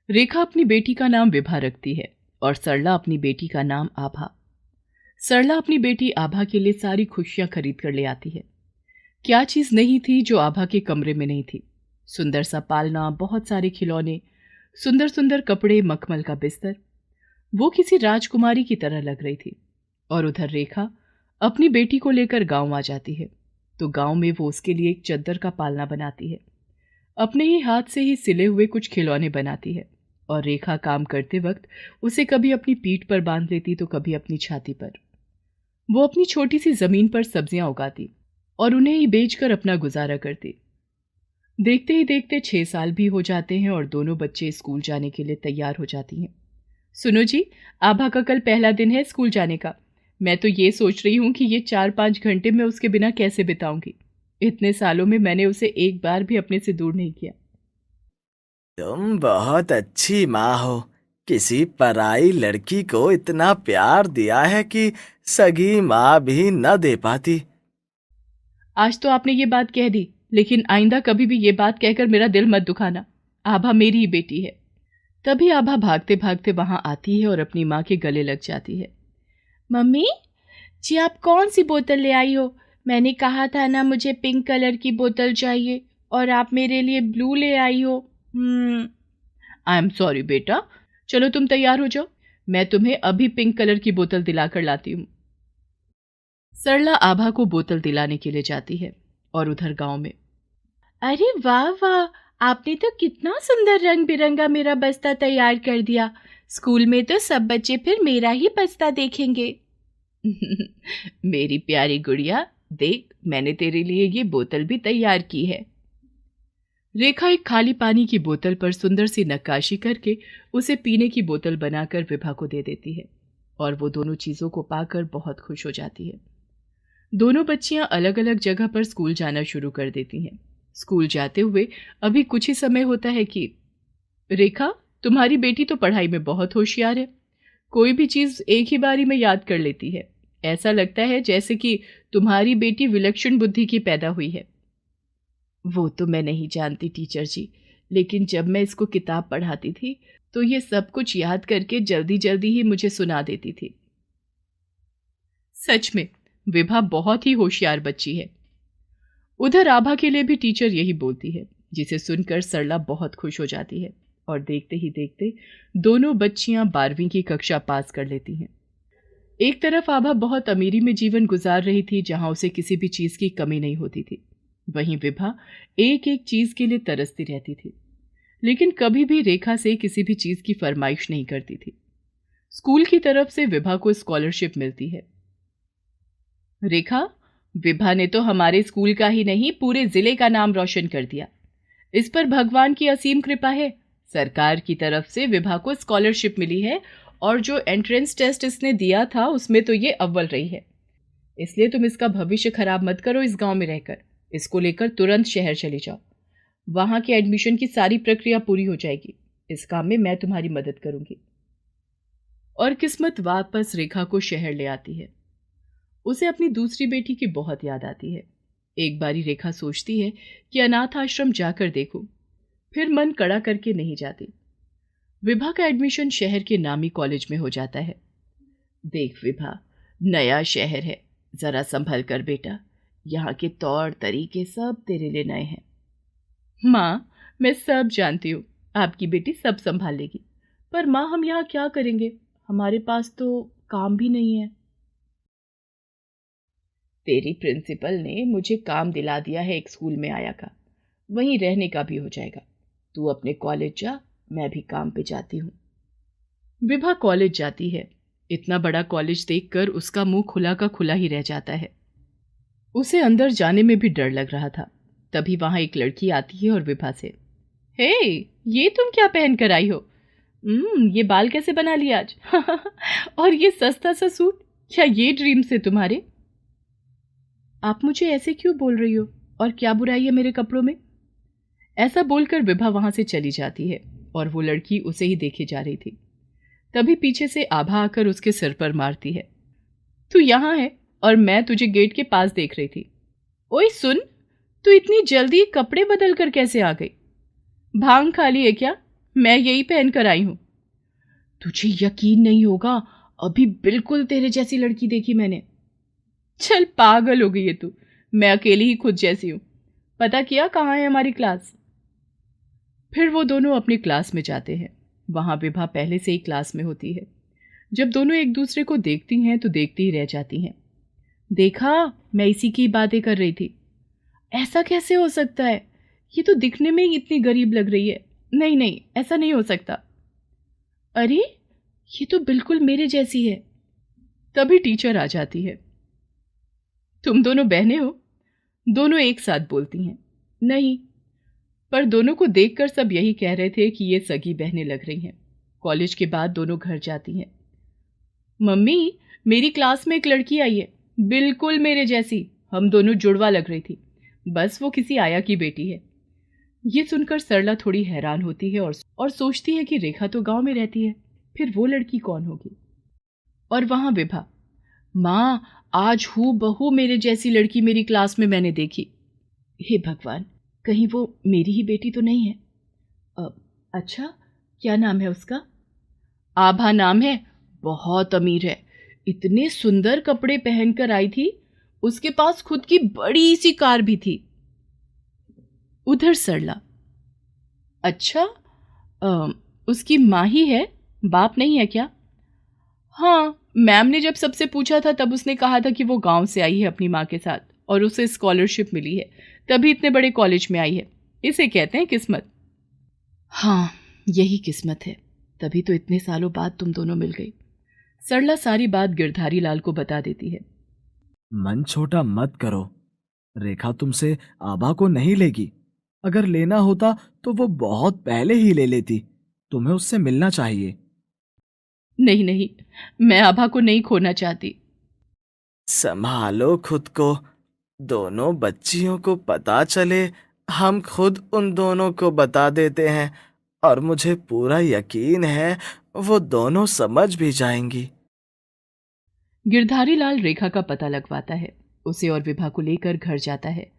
रेखा अपनी बेटी का नाम विभा रखती है और सरला अपनी बेटी का नाम आभा। सरला अपनी बेटी आभा के लिए सारी खुशियां खरीद कर ले आती है। क्या चीज नहीं थी जो आभा के कमरे में नहीं थी? सुंदर सा पालना, बहुत सारे खिलौने, सुंदर सुंदर कपड़े, मखमल का बिस्तर। वो किसी राजकुमारी की तरह लग रही थी। और उधर रेखा अपनी बेटी को लेकर गांव आ जाती है। तो गांव में वो उसके लिए एक चद्दर का पालना बनाती है। अपने ही हाथ से ही सिले हुए कुछ खिलौने बनाती है और रेखा काम करते वक्त उसे कभी अपनी पीठ पर बांध लेती तो कभी अपनी छाती पर। वो अपनी छोटी सी जमीन पर सब्जियां उगाती और उन्हें ही बेचकर अपना गुजारा करती। देखते ही देखते 6 साल भी हो जाते हैं और दोनों बच्चे स्कूल जाने के लिए तैयार हो जाती हैं। सुनो जी, आभा का कल पहला दिन है स्कूल जाने का। मैं तो ये सोच रही हूँ कि ये 4-5 घंटे मैं उसके बिना कैसे बिताऊंगी। इतने सालों में मैंने उसे एक बार भी अपने से दूर नहीं किया। तुम बहुत अच्छी माँ हो। किसी पराई लड़की को इतना प्यार दिया है कि सगी माँ भी न दे पाती। आज तो आपने ये बात कह दी, लेकिन आइंदा कभी भी ये बात कहकर मेरा दिल मत दुखाना। आभा मेरी ही बेटी है। तभी आभा भागते भागते वहां आती है और अपनी माँ के गले लग जाती है। मम्मी जी, आप कौन सी बोतल ले आई हो? मैंने कहा था ना मुझे पिंक कलर की बोतल चाहिए और आप मेरे लिए ब्लू ले आई हो। आई एम सॉरी बेटा, चलो तुम तैयार हो जाओ, मैं तुम्हें अभी पिंक कलर की बोतल दिलाकर लाती हूँ। सरला आभा को बोतल दिलाने के लिए जाती है और उधर गांव में, अरे वाह वाह, आपने तो कितना सुंदर रंग बिरंगा मेरा बस्ता तैयार कर दिया। स्कूल में तो सब बच्चे फिर मेरा ही बस्ता देखेंगे। मेरी प्यारी गुड़िया, देख मैंने तेरे लिए ये बोतल भी तैयार की है। रेखा एक खाली पानी की बोतल पर सुंदर सी नक्काशी करके उसे पीने की बोतल बनाकर विभा को दे देती है और वो दोनों चीजों को पाकर बहुत खुश हो जाती है। दोनों बच्चियां अलग अलग जगह पर स्कूल जाना शुरू कर देती हैं। स्कूल जाते हुए अभी कुछ ही समय होता है कि रेखा, तुम्हारी बेटी तो पढ़ाई में बहुत होशियार है। कोई भी चीज एक ही बारी में याद कर लेती है। ऐसा लगता है जैसे कि तुम्हारी बेटी विलक्षण बुद्धि की पैदा हुई है। वो तो मैं नहीं जानती टीचर जी, लेकिन जब मैं इसको किताब पढ़ाती थी तो ये सब कुछ याद करके जल्दी जल्दी ही मुझे सुना देती थी। सच में विभा बहुत ही होशियार बच्ची है। उधर आभा के लिए भी टीचर यही बोलती है, जिसे सुनकर सरला बहुत खुश हो जाती है और देखते ही देखते दोनों बच्चियां 12वीं की कक्षा पास कर लेती हैं। एक तरफ आभा बहुत अमीरी में जीवन गुजार रही थी, जहां उसे किसी भी चीज की कमी नहीं होती थी। वहीं विभा एक एक चीज के लिए तरसती रहती थी, लेकिन कभी भी रेखा से किसी भी चीज की फरमाइश नहीं करती थी। स्कूल की तरफ से विभा को स्कॉलरशिप मिलती है। रेखा, विभा ने तो हमारे स्कूल का ही नहीं पूरे जिले का नाम रोशन कर दिया। इस पर भगवान की असीम कृपा है। सरकार की तरफ से विभा को स्कॉलरशिप मिली है और जो एंट्रेंस टेस्ट इसने दिया था उसमें तो ये अव्वल रही है। इसलिए तुम इसका भविष्य खराब मत करो इस गांव में रहकर। इसको लेकर तुरंत शहर चले जाओ। वहां के एडमिशन की सारी प्रक्रिया पूरी हो जाएगी। इस काम में मैं तुम्हारी मदद करूंगी। और किस्मत वापस रेखा को शहर ले आती है। उसे अपनी दूसरी बेटी की बहुत याद आती है। एक बारी रेखा सोचती है कि अनाथ आश्रम जाकर देखूं, फिर मन कड़ा करके नहीं जाती। विभा का एडमिशन शहर के नामी कॉलेज में हो जाता है। देख विभा, नया शहर है, जरा संभल कर बेटा। यहाँ के तौर तरीके सब तेरे लिए नए हैं। माँ, मैं सब जानती हूँ, आपकी बेटी सब संभाल लेगी। पर माँ, हम यहाँ क्या करेंगे? हमारे पास तो काम भी नहीं है। तेरी प्रिंसिपल ने मुझे काम दिला दिया है एक स्कूल में आया का, वहीं रहने का भी हो जाएगा। तू अपने कॉलेज जा, मैं भी काम पे जाती हूँ। विभा कॉलेज जाती है। इतना बड़ा कॉलेज देखकर उसका मुंह खुला का खुला ही रह जाता है। उसे अंदर जाने में भी डर लग रहा था। तभी वहां एक लड़की आती है और विभा से, हे, ये तुम क्या पहन कर आई हो? ये बाल कैसे बना लिया आज? और ये सस्ता सा सूट, क्या ये ड्रीम्स है तुम्हारे? आप मुझे ऐसे क्यों बोल रही हो? और क्या बुराई है मेरे कपड़ों में? ऐसा बोलकर विभा वहां से चली जाती है और वो लड़की उसे ही देखे जा रही थी। तभी पीछे से आभा आकर उसके सिर पर मारती है। तू यहां है और मैं तुझे गेट के पास देख रही थी। ओए सुन, तू इतनी जल्दी कपड़े बदल कर कैसे आ गई? भांग खा ली है क्या? मैं यही पहन कर आई हूं। तुझे यकीन नहीं होगा, अभी बिल्कुल तेरे जैसी लड़की देखी मैंने। चल पागल हो गई है तू, मैं अकेली ही खुद जैसी हूं। पता किया कहाँ है हमारी क्लास? फिर वो दोनों अपनी क्लास में जाते हैं। वहां विभा पहले से ही क्लास में होती है। जब दोनों एक दूसरे को देखती हैं तो देखती ही रह जाती हैं। देखा, मैं इसी की बातें कर रही थी। ऐसा कैसे हो सकता है? ये तो दिखने में ही इतनी गरीब लग रही है। नहीं नहीं, ऐसा नहीं हो सकता। अरे, ये तो बिल्कुल मेरे जैसी है। तभी टीचर आ जाती है। तुम दोनों बहनें हो? दोनों एक साथ बोलती हैं। नहीं, पर दोनों को देखकर सब यही कह रहे थे कि ये सगी बहनें लग रही हैं। कॉलेज के बाद दोनों घर जाती हैं। मम्मी, मेरी क्लास में एक लड़की आई है, बिल्कुल मेरे जैसी। हम दोनों जुड़वा लग रही थी। बस वो किसी आया की बेटी है। ये सुनकर सरला थोड़ी हैरान होती है और सोचती है कि रेखा तो गांव में रहती है, फिर वो लड़की कौन होगी? और वहां विभा। माँ, आज हूबहू मेरे जैसी लड़की मेरी क्लास में मैंने देखी। हे भगवान, कहीं वो मेरी ही बेटी तो नहीं है? अच्छा, क्या नाम है उसका? आभा नाम है। बहुत अमीर है। इतने सुंदर कपड़े पहनकर आई थी। उसके पास खुद की बड़ी सी कार भी थी। उधर सरला। अच्छा, उसकी माँ ही है, बाप नहीं है क्या? हाँ, मैम ने जब सबसे पूछा था तब उसने कहा था कि वो गांव से आई है अपनी माँ के साथ और उसे स्कॉलरशिप मिली है, तभी इतने बड़े कॉलेज में आई है। इसे कहते हैं किस्मत। हाँ, यही किस्मत है, तभी तो इतने सालों बाद तुम दोनों मिल गई। सरला सारी बात गिरधारी लाल को बता देती है। मन छोटा मत करो। रेखा तुमसे आभा को नहीं लेगी। अगर लेना होता तो वो बहुत पहले ही ले लेती। तुम्हें उससे मिलना चाहिए। नहीं नहीं, मैं आभा को नहीं खोना चाहती। संभालो खुद को। दोनों बच्चियों को पता चले, हम खुद उन दोनों को बता देते हैं और मुझे पूरा यकीन है वो दोनों समझ भी जाएंगी। गिरधारी लाल रेखा का पता लगवाता है, उसे और विभा को लेकर घर जाता है,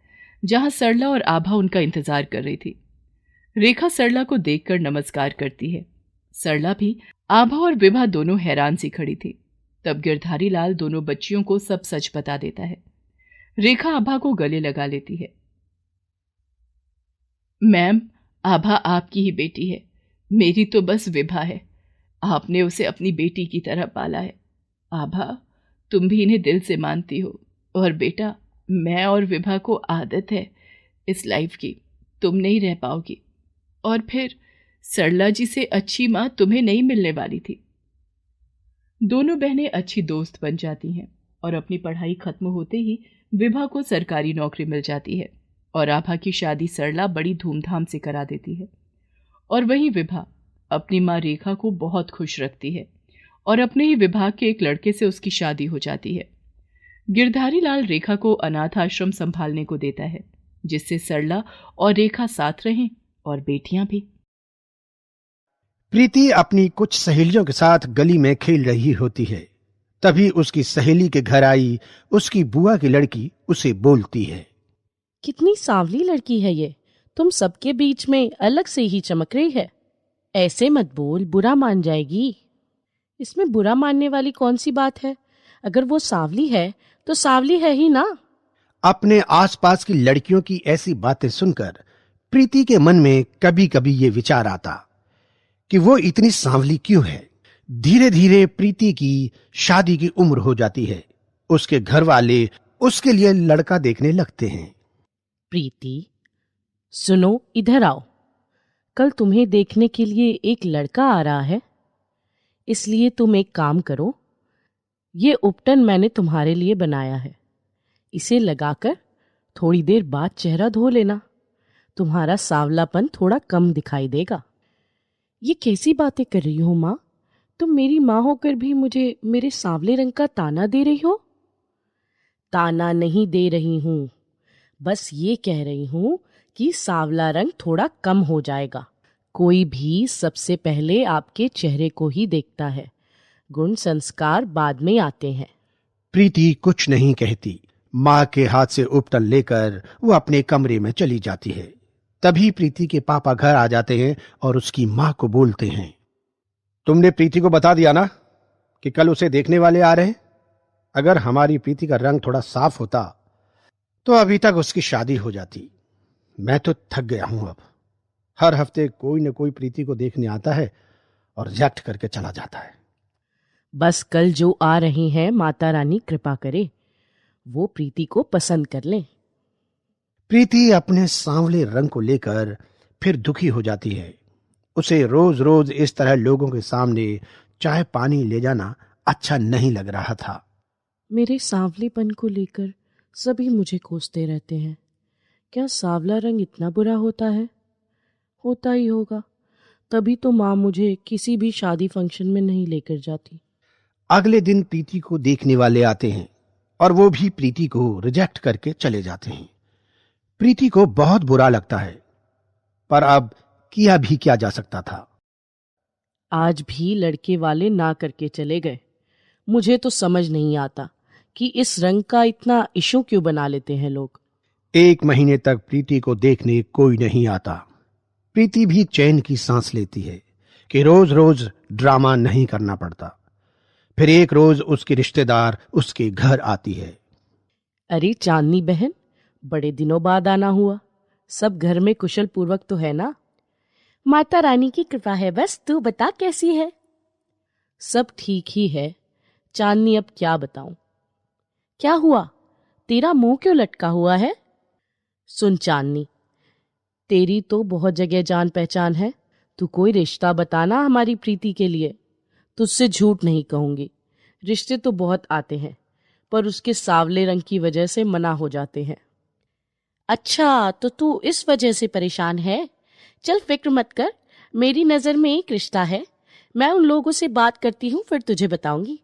जहां सरला और आभा उनका इंतजार कर रही थी। रेखा सरला को देखकर नमस्कार करती है। सरला भी आभा और विभा दोनों हैरान सी खड़ी थी। तब गिरधारी लाल दोनों बच्चियों को सब सच बता देता है। रेखा आभा को गले लगा लेती है। मैम, आभा आपकी ही बेटी है, मेरी तो बस विभा है। आपने उसे अपनी बेटी की तरह पाला है। आभा, तुम भी इन्हें दिल से मानती हो। और बेटा, मैं और विभा को आदत है इस लाइफ की, तुम नहीं रह पाओगी। और फिर सरला जी से अच्छी माँ तुम्हें नहीं मिलने वाली थी। दोनों बहनें अच्छी दोस्त बन जाती हैं और अपनी पढ़ाई खत्म होते ही विभा को सरकारी नौकरी मिल जाती है और आभा की शादी सरला बड़ी धूमधाम से करा देती है। और वहीं विभा अपनी माँ रेखा को बहुत खुश रखती है और अपने ही विभाग के एक लड़के से उसकी शादी हो जाती है। गिरधारी लाल रेखा को अनाथ आश्रम संभालने को देता है, जिससे सरला और रेखा साथ रहें और बेटियां भी। प्रीति अपनी कुछ सहेलियों के साथ गली में खेल रही होती है। तभी उसकी सहेली के घर आई उसकी बुआ की लड़की उसे बोलती है। कितनी सांवली लड़की है ये, तुम सबके बीच में अलग से ही चमक रही है। ऐसे मत बोल, बुरा मान जाएगी। इसमें बुरा मानने वाली कौन सी बात है? अगर वो सांवली है तो सांवली है ही ना। अपने आसपास की लड़कियों की ऐसी बातें सुनकर प्रीति के मन में कभी कभी ये विचार आता कि वो इतनी सांवली क्यों है। धीरे धीरे प्रीति की शादी की उम्र हो जाती है। उसके घर वाले उसके लिए लड़का देखने लगते हैं। प्रीति, सुनो, इधर आओ। कल तुम्हें देखने के लिए एक लड़का आ रहा है, इसलिए तुम एक काम करो। ये उपटन मैंने तुम्हारे लिए बनाया है, इसे लगाकर थोड़ी देर बाद चेहरा धो लेना, तुम्हारा सांवलापन थोड़ा कम दिखाई देगा। ये कैसी बातें कर रही हो माँ? तुम मेरी माँ होकर भी मुझे मेरे सांवले रंग का ताना दे रही हो? ताना नहीं दे रही हूँ, बस ये कह रही हूँ कि सांवला रंग थोड़ा कम हो जाएगा। कोई भी सबसे पहले आपके चेहरे को ही देखता है, गुण संस्कार बाद में आते हैं। प्रीति कुछ नहीं कहती। माँ के हाथ से उपटन लेकर वो अपने कमरे में चली जाती है। तभी प्रीति के पापा घर आ जाते हैं और उसकी माँ को बोलते हैं, तुमने प्रीति को बता दिया ना कि कल उसे देखने वाले आ रहे हैं? अगर हमारी प्रीति का रंग थोड़ा साफ होता तो अभी तक उसकी शादी हो जाती। मैं तो थक गया हूं। अब हर हफ्ते कोई न कोई प्रीति को देखने आता है और रिजेक्ट करके चला जाता है। बस कल जो आ रहे हैं माता रानी कृपा करे वो प्रीति को पसंद कर लें। प्रीति अपने सांवले रंग को लेकर फिर दुखी हो जाती है। उसे रोज रोज इस तरह लोगों के सामने चाय पानी ले जाना अच्छा नहीं लग रहा था। मेरे सांवलेपन को लेकर सभी मुझे कोसते रहते हैं। क्या सांवला रंग इतना बुरा होता है? होता ही होगा, तभी तो माँ मुझे किसी भी शादी फंक्शन में नहीं लेकर जाती। अगले दिन प्रीति को देखने वाले आते हैं और वो भी प्रीति को रिजेक्ट करके चले जाते हैं। प्रीति को बहुत बुरा लगता है, पर अब किया भी क्या जा सकता था। आज भी लड़के वाले ना करके चले गए। मुझे तो समझ नहीं आता कि इस रंग का इतना इशू क्यों बना लेते हैं लोग। 1 महीने तक प्रीति को देखने कोई नहीं आता। प्रीति भी चैन की सांस लेती है कि रोज रोज ड्रामा नहीं करना पड़ता। फिर एक रोज उसकी रिश्तेदार उसके घर आती है। अरे चांदनी बहन, बड़े दिनों बाद आना हुआ। सब घर में कुशल पूर्वक तो है ना? माता रानी की कृपा है, बस तू बता कैसी है? सब ठीक ही है चांदनी, अब क्या बताऊं। क्या हुआ, तेरा मुंह क्यों लटका हुआ है? सुन चांदनी, तेरी तो बहुत जगह जान पहचान है। तू कोई रिश्ता बताना हमारी प्रीति के लिए। तुझसे झूठ नहीं कहूंगी, रिश्ते तो बहुत आते हैं, पर उसके सांवले रंग की वजह से मना हो जाते हैं। अच्छा, तो तू इस वजह से परेशान है? चल फिक्र मत कर, मेरी नजर में एक रिश्ता है। मैं उन लोगों से बात करती हूँ, फिर तुझे बताऊंगी।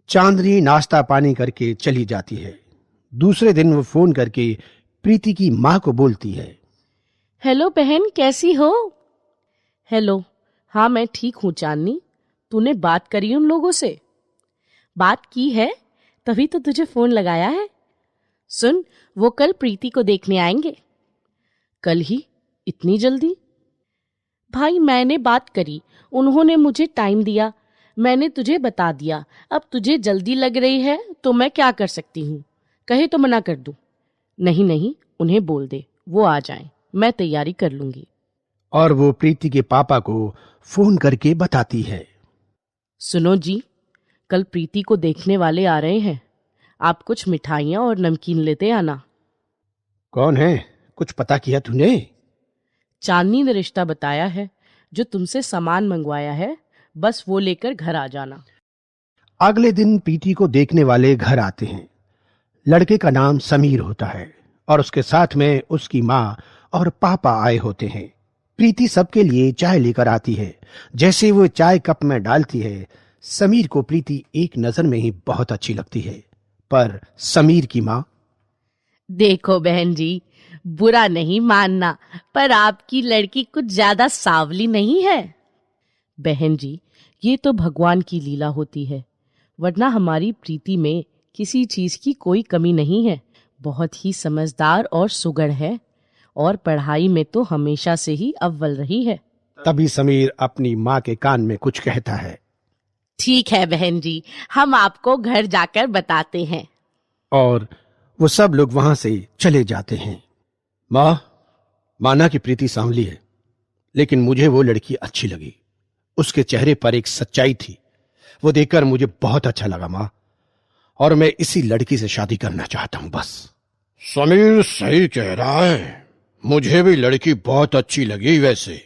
चांदनी नाश्ता पानी करके चली जाती है। दूसरे दिन वो फोन करके प्रीति की माँ को बोलती है। हेलो बहन, कैसी हो? हेलो, हाँ मैं ठीक हूँ चांदनी। तूने बात करी उन लोगों से? बात की है, तभी तो तुझे फोन लगाया है। सुन, वो कल प्रीति को देखने आएंगे। कल ही? इतनी जल्दी? भाई मैंने बात करी, उन्होंने मुझे टाइम दिया, मैंने तुझे बता दिया। अब तुझे जल्दी लग रही है तो मैं क्या कर सकती हूँ? कहे तो मना कर दूं? नहीं नहीं, उन्हें बोल दे वो आ जाएं, मैं तैयारी कर लूंगी। और वो प्रीति के पापा को फोन करके बताती है। सुनो जी, कल प्रीति को देखने वाले आ रहे हैं। आप कुछ मिठाइयाँ और नमकीन लेते आना। कौन है, कुछ पता किया तूने? चांदनी ने रिश्ता बताया है, जो तुमसे सामान मंगवाया है, बस वो लेकर घर आ जाना। अगले दिन प्रीति को देखने वाले घर आते हैं। लड़के का नाम समीर होता है और उसके साथ में उसकी माँ और पापा आए होते हैं। प्रीति सबके लिए चाय लेकर आती है। जैसे वो चाय कप में डालती है, समीर को प्रीति एक नजर में ही बहुत अच्छी लगती है। पर समीर की माँ, देखो बहन जी, बुरा नहीं मानना, पर आपकी लड़की कुछ ज्यादा सांवली नहीं है। बहन जी, ये तो भगवान की लीला होती है, वरना हमारी प्रीति में किसी चीज की कोई कमी नहीं है। बहुत ही समझदार और सुगढ़ है, और पढ़ाई में तो हमेशा से ही अव्वल रही है। तभी समीर अपनी माँ के कान में कुछ कहता है। ठीक है बहन जी, हम आपको घर जाकर बताते हैं। और वो सब लोग वहां से चले जाते हैं। माँ, माना कि प्रीति सांवली है, लेकिन मुझे वो लड़की अच्छी लगी। उसके चेहरे पर एक सच्चाई थी, वो देखकर मुझे बहुत अच्छा लगा माँ, और मैं इसी लड़की से शादी करना चाहता हूँ बस। समीर सही कह रहा है, मुझे भी लड़की बहुत अच्छी लगी वैसे।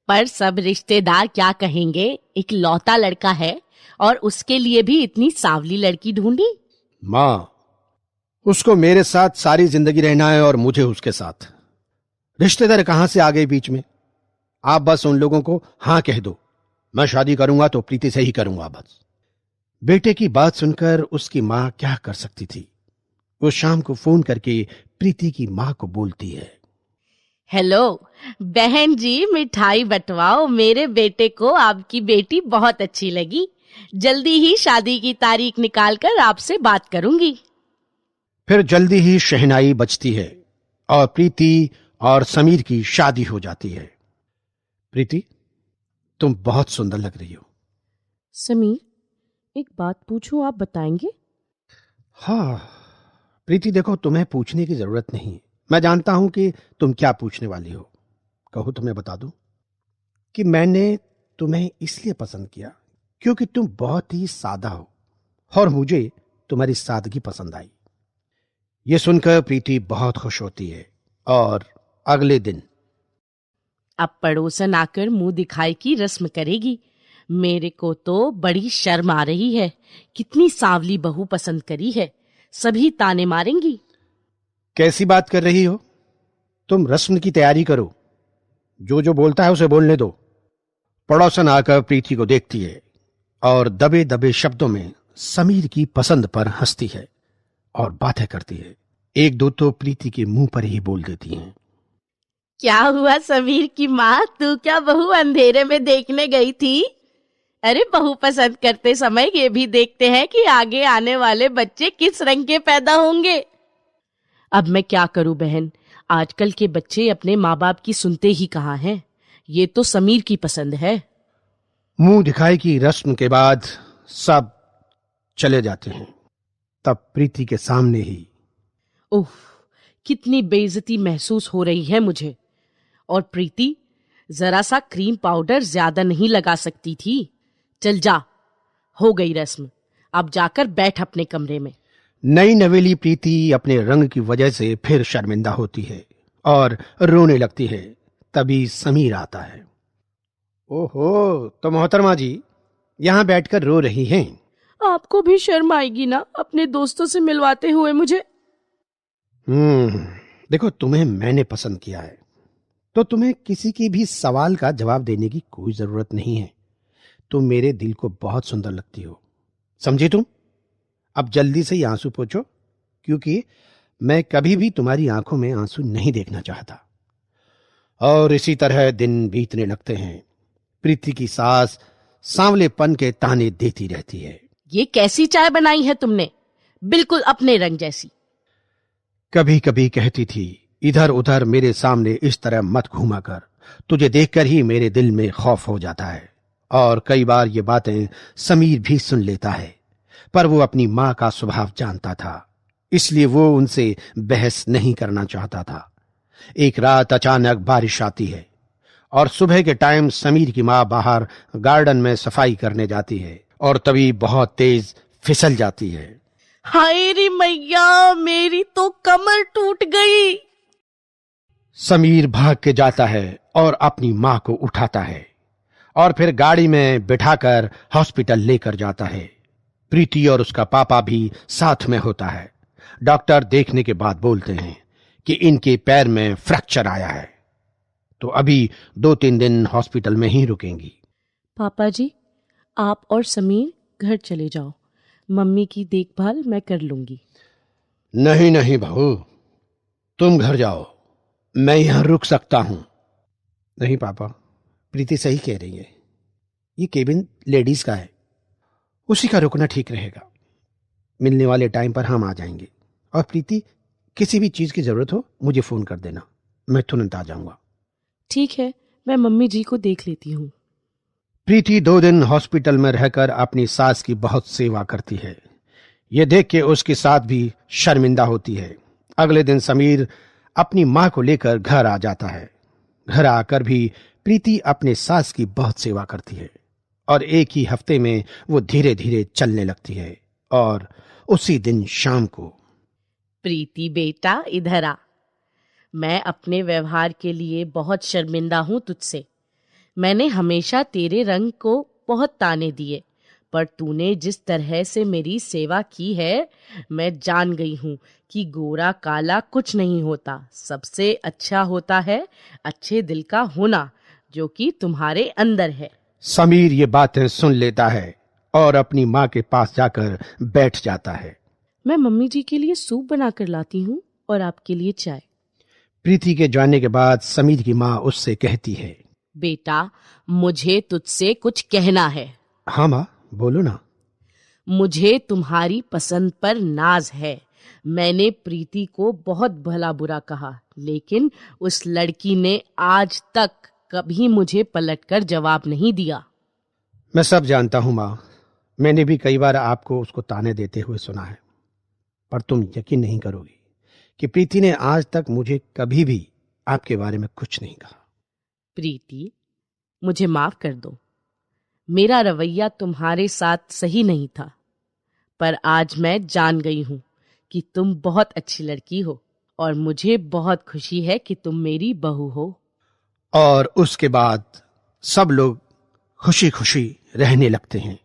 पर सब रिश्तेदार क्या कहेंगे? एक लौता लड़का है और उसके लिए भी इतनी सांवली लड़की ढूंढी। माँ, उसको मेरे साथ सारी जिंदगी रहना है और मुझे उसके साथ। रिश्तेदार कहां से आ गए बीच में? आप बस उन लोगों को हाँ कह दो, मैं शादी करूंगा तो प्रीति से ही करूंगा बस। बेटे की बात सुनकर उसकी माँ क्या कर सकती थी। वो शाम को फोन करके प्रीति की माँ को बोलती है। हेलो बहन जी, मिठाई बंटवाओ, मेरे बेटे को आपकी बेटी बहुत अच्छी लगी। जल्दी ही शादी की तारीख निकालकर आपसे बात करूंगी। फिर जल्दी ही शहनाई बजती है और प्रीति और समीर की शादी हो जाती है। प्रीति, तुम बहुत सुंदर लग रही हो। समीर, एक बात पूछूं, आप बताएंगे? हाँ प्रीति, देखो तुम्हें पूछने की जरूरत नहीं, मैं जानता हूं कि तुम क्या पूछने वाली हो। कहो तो मैं बता दूं कि मैंने तुम्हें इसलिए पसंद किया क्योंकि तुम बहुत ही सादा हो और मुझे तुम्हारी सादगी पसंद आई। ये सुनकर प्रीति बहुत खुश होती है और अगले दिन अब पड़ोसन आकर मुंह दिखाई की रस्म करेगी। मेरे को तो बड़ी शर्म आ रही है। कितनी सांवली बहू पसंद करी है, सभी ताने मारेंगी। कैसी बात कर रही हो? तुम रस्म की तैयारी करो, जो जो बोलता है उसे बोलने दो। पड़ोसन आकर प्रीति को देखती है और दबे दबे शब्दों में समीर की पसंद पर हंसती है और बातें करती है। एक दो तो प्रीति के मुंह पर ही बोल देती हैं। क्या हुआ समीर की माँ, तू क्या बहू अंधेरे में देखने गई थी? अरे बहू पसंद करते समय ये भी देखते हैं कि आगे आने वाले बच्चे किस रंग के पैदा होंगे। अब मैं क्या करूं बहन, आजकल के बच्चे अपने माँ बाप की सुनते ही कहाँ हैं। ये तो समीर की पसंद है। मुंह दिखाई की रस्म के बाद सब चले जाते हैं। तब प्रीति के सामने ही उफ, कितनी बेइज्जती महसूस हो रही है मुझे। और प्रीति, जरा सा क्रीम पाउडर ज्यादा नहीं लगा सकती थी? चल जा, हो गई रस्म, अब जाकर बैठ अपने कमरे में। नई नवेली प्रीति अपने रंग की वजह से फिर शर्मिंदा होती है और रोने लगती है। तभी समीर आता है। ओहो, तो मोहतरमा जी यहाँ बैठकर रो रही हैं। आपको भी शर्म आएगी ना अपने दोस्तों से मिलवाते हुए मुझे। देखो, तुम्हें मैंने पसंद किया है तो तुम्हें किसी की भी सवाल का जवाब देने की कोई जरूरत नहीं है। तुम मेरे दिल को बहुत सुंदर लगती हो, समझी तुम? अब जल्दी से ये आंसू पोंछो, क्योंकि मैं कभी भी तुम्हारी आंखों में आंसू नहीं देखना चाहता। और इसी तरह दिन बीतने लगते हैं। प्रीति की सास सांवलेपन के ताने देती रहती है। ये कैसी चाय बनाई है तुमने, बिल्कुल अपने रंग जैसी। कभी कभी कहती थी, इधर उधर मेरे सामने इस तरह मत घूमा कर, तुझे देखकर ही मेरे दिल में खौफ हो जाता है। और कई बार ये बातें समीर भी सुन लेता है, पर वो अपनी माँ का स्वभाव जानता था, इसलिए वो उनसे बहस नहीं करना चाहता था। एक रात अचानक बारिश आती है और सुबह के टाइम समीर की माँ बाहर गार्डन में सफाई करने जाती है और तभी बहुत तेज फिसल जाती है। हाय रे मैया, मेरी तो कमर टूट गई। समीर भाग के जाता है और अपनी माँ को उठाता है और फिर गाड़ी में बिठाकर हॉस्पिटल लेकर जाता है। प्रीति और उसका पापा भी साथ में होता है। डॉक्टर देखने के बाद बोलते हैं कि इनके पैर में फ्रैक्चर आया है, तो अभी 2-3 दिन हॉस्पिटल में ही रुकेंगी। पापा जी, आप और समीर घर चले जाओ, मम्मी की देखभाल मैं कर लूंगी। नहीं नहीं बहू, तुम घर जाओ, मैं यहां रुक सकता हूं। नहीं पापा, प्रीति सही कह रही है, ये केबिन लेडीज का है, उसी का रुकना ठीक रहेगा। मिलने वाले टाइम पर हम आ जाएंगे और प्रीति, किसी भी चीज की जरूरत हो मुझे फोन कर देना, मैं तुरंत आ जाऊंगा। ठीक है, मैं मम्मी जी को देख लेती हूँ। प्रीति 2 दिन हॉस्पिटल में रहकर अपनी सास की बहुत सेवा करती है। ये देख के उसकी सास भी शर्मिंदा होती है। अगले दिन समीर अपनी माँ को लेकर घर आ जाता है। घर आकर भी प्रीति अपने सास की बहुत सेवा करती है और एक ही हफ्ते में वो धीरे धीरे चलने लगती है। और उसी दिन शाम को, प्रीति बेटा इधर आ, मैं अपने व्यवहार के लिए बहुत शर्मिंदा हूँ तुझसे। मैंने हमेशा तेरे रंग को बहुत ताने दिए, पर तूने जिस तरह से मेरी सेवा की है, मैं जान गई हूँ कि गोरा काला कुछ नहीं होता। सबसे अच्छा होता है अच्छे दिल का होना, जो कि तुम्हारे अंदर है। समीर ये बातें सुन लेता है और अपनी माँ के पास जाकर बैठ जाता है। मैं मम्मी जी के लिए सूप बनाकर लाती हूँ और आपके लिए चाय। प्रीति के जाने के बाद समीर की माँ उससे कहती है, बेटा, मुझे तुझसे कुछ कहना है। हाँ माँ, बोलो ना। मुझे तुम्हारी पसंद पर नाज है। मैंने प्रीति को बहुत भला बुरा कहा, लेकिन उस लड़की ने आज तक कभी मुझे पलटकर जवाब नहीं दिया। मैं सब जानता हूँ माँ, मैंने भी कई बार आपको उसको ताने देते हुए सुना है, पर तुम यकीन नहीं करोगी कि प्रीति ने आज तक मुझे कभी भी आपके बारे में कुछ नहीं कहा। प्रीति, मुझे माफ कर दो। मेरा रवैया तुम्हारे साथ सही नहीं था, पर आज मैं जान गई हूं कि तुम बहुत अच्छी लड़की हो और मुझे बहुत खुशी है कि तुम मेरी बहू हो। और उसके बाद सब लोग खुशी खुशी रहने लगते हैं।